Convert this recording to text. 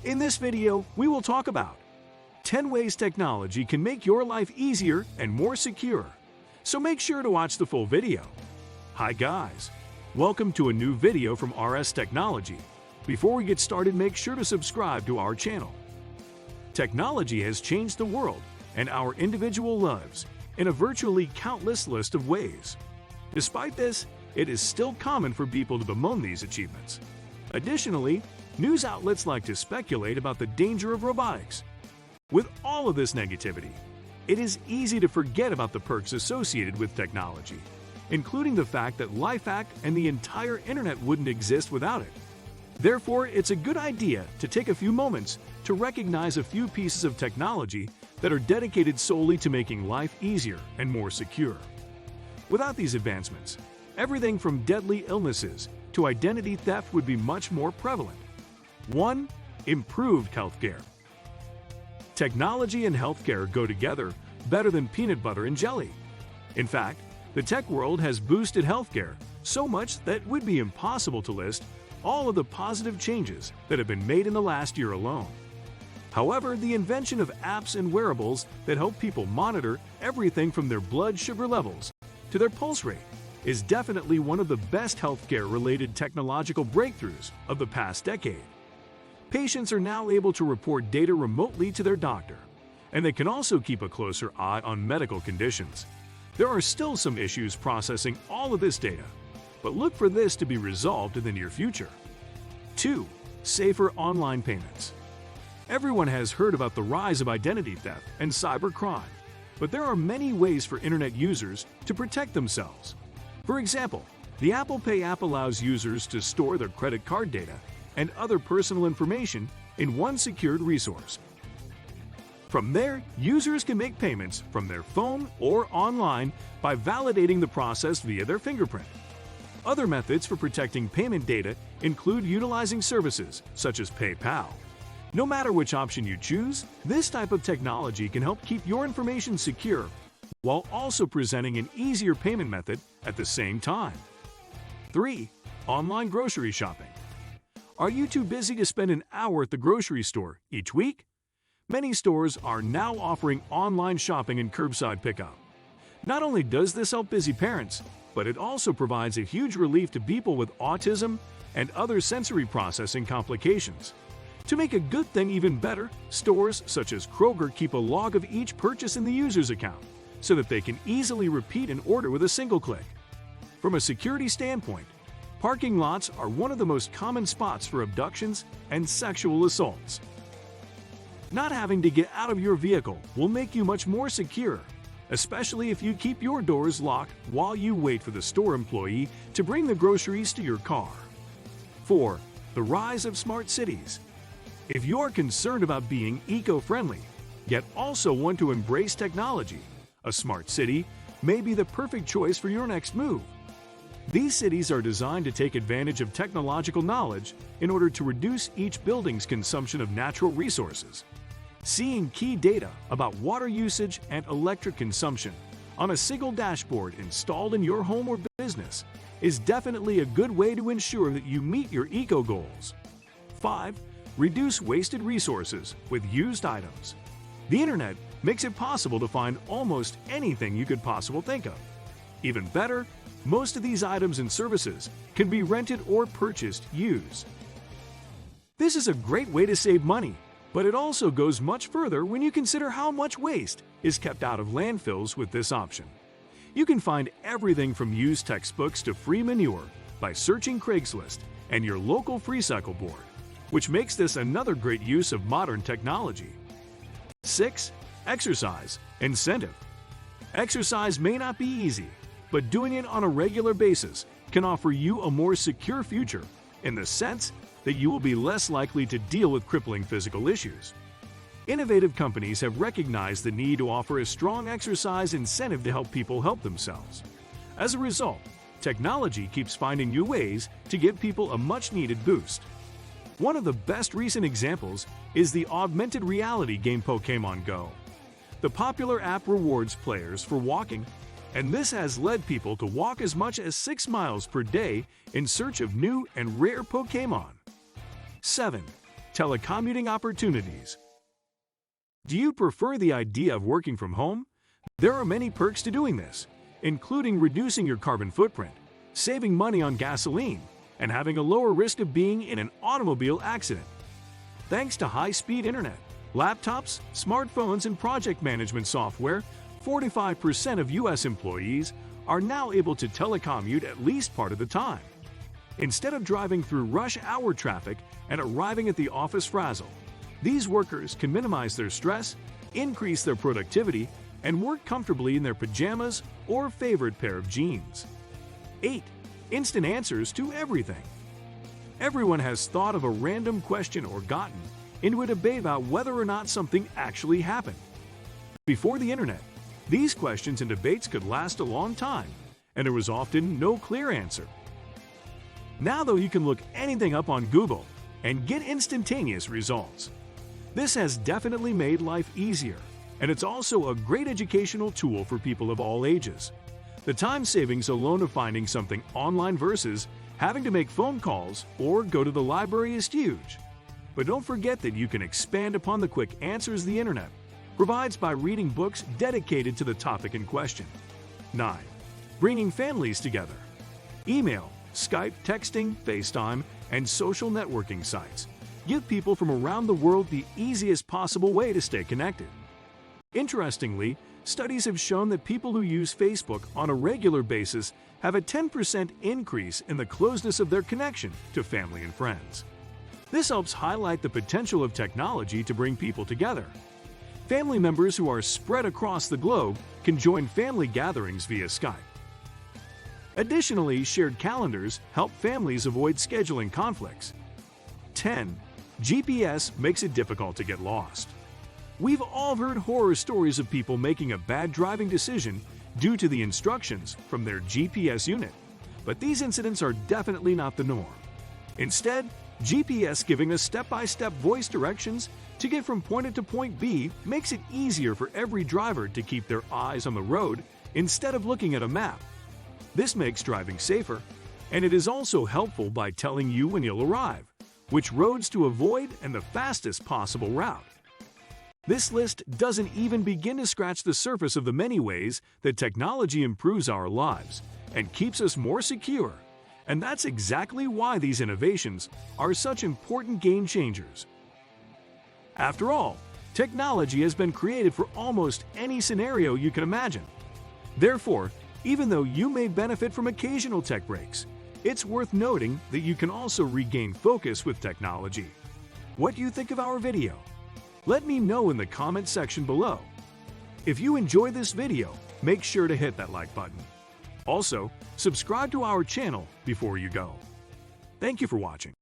In this video, we will talk about 10 ways technology can make your life easier and more secure. So make sure to watch the full video. Hi guys, welcome to a new video from RS Technology. Before we get started, make sure to subscribe to our channel. Technology has changed the world and our individual lives in a virtually countless list of ways. Despite this, it is still common for people to bemoan these achievements. Additionally, news outlets like to speculate about the danger of robotics. With all of this negativity, it is easy to forget about the perks associated with technology, including the fact that LifeHack and the entire internet wouldn't exist without it. Therefore, it's a good idea to take a few moments to recognize a few pieces of technology that are dedicated solely to making life easier and more secure. Without these advancements, everything from deadly illnesses to identity theft would be much more prevalent. 1. Improved healthcare. Technology and healthcare go together better than peanut butter and jelly. In fact, the tech world has boosted healthcare so much that it would be impossible to list all of the positive changes that have been made in the last year alone. However, the invention of apps and wearables that help people monitor everything from their blood sugar levels to their pulse rate is definitely one of the best healthcare-related technological breakthroughs of the past decade. Patients are now able to report data remotely to their doctor, and they can also keep a closer eye on medical conditions. There are still some issues processing all of this data, but look for this to be resolved in the near future. 2. Safer online payments. Everyone has heard about the rise of identity theft and cybercrime, but there are many ways for internet users to protect themselves. For example, the Apple Pay app allows users to store their credit card data and other personal information in one secured resource. From there, users can make payments from their phone or online by validating the process via their fingerprint. Other methods for protecting payment data include utilizing services such as PayPal. No matter which option you choose, this type of technology can help keep your information secure while also presenting an easier payment method at the same time. 3. Online grocery shopping. Are you too busy to spend an hour at the grocery store each week? Many stores are now offering online shopping and curbside pickup. Not only does this help busy parents, but it also provides a huge relief to people with autism and other sensory processing complications. To make a good thing even better, stores such as Kroger keep a log of each purchase in the user's account so that they can easily repeat an order with a single click. From a security standpoint, parking lots are one of the most common spots for abductions and sexual assaults. Not having to get out of your vehicle will make you much more secure, especially if you keep your doors locked while you wait for the store employee to bring the groceries to your car. 4. The rise of smart cities. If you're concerned about being eco-friendly, yet also want to embrace technology, a smart city may be the perfect choice for your next move. These cities are designed to take advantage of technological knowledge in order to reduce each building's consumption of natural resources. Seeing key data about water usage and electric consumption on a single dashboard installed in your home or business is definitely a good way to ensure that you meet your eco goals. 5. Reduce wasted resources with used items. The internet makes it possible to find almost anything you could possibly think of. Even better, most of these items and services can be rented or purchased used. This is a great way to save money, but it also goes much further when you consider how much waste is kept out of landfills with this option. You can find everything from used textbooks to free manure by searching Craigslist and your local FreeCycle board, which makes this another great use of modern technology. 6. Exercise incentive. Exercise may not be easy, but doing it on a regular basis can offer you a more secure future in the sense that you will be less likely to deal with crippling physical issues. Innovative companies have recognized the need to offer a strong exercise incentive to help people help themselves. As a result, technology keeps finding new ways to give people a much-needed boost. One of the best recent examples is the augmented reality game Pokémon Go. The popular app rewards players for walking, and this has led people to walk as much as 6 miles per day in search of new and rare Pokémon. 7. telecommuting opportunities. Do you prefer the idea of working from home? There are many perks to doing this, including reducing your carbon footprint, saving money on gasoline, and having a lower risk of being in an automobile accident. Thanks to high-speed internet, laptops, smartphones, and project management software, 45% of U.S. employees are now able to telecommute at least part of the time. Instead of driving through rush hour traffic and arriving at the office frazzled, these workers can minimize their stress, increase their productivity, and work comfortably in their pajamas or favorite pair of jeans. 8. Instant answers to everything. Everyone has thought of a random question or gotten into a debate about whether or not something actually happened. Before the internet, these questions and debates could last a long time, and there was often no clear answer. Now, though, you can look anything up on Google and get instantaneous results. This has definitely made life easier, and it's also a great educational tool for people of all ages. The time savings alone of finding something online versus having to make phone calls or go to the library is huge. But don't forget that you can expand upon the quick answers the internet provides by reading books dedicated to the topic in question. 9. Bringing families together. Email, Skype, texting, FaceTime, and social networking sites give people from around the world the easiest possible way to stay connected. Interestingly, studies have shown that people who use Facebook on a regular basis have a 10% increase in the closeness of their connection to family and friends. This helps highlight the potential of technology to bring people together. Family members who are spread across the globe can join family gatherings via Skype. Additionally, shared calendars help families avoid scheduling conflicts. 10. GPS makes it difficult to get lost. We've all heard horror stories of people making a bad driving decision due to the instructions from their GPS unit, but these incidents are definitely not the norm. Instead, GPS giving us step-by-step voice directions to get from point A to point B makes it easier for every driver to keep their eyes on the road instead of looking at a map. This makes driving safer, and it is also helpful by telling you when you'll arrive, which roads to avoid, and the fastest possible route. This list doesn't even begin to scratch the surface of the many ways that technology improves our lives and keeps us more secure. And that's exactly why these innovations are such important game changers. After all, technology has been created for almost any scenario you can imagine. Therefore, even though you may benefit from occasional tech breaks, it's worth noting that you can also regain focus with technology. What do you think of our video? Let me know in the comment section below. If you enjoyed this video, make sure to hit that like button. Also, subscribe to our channel before you go. Thank you for watching.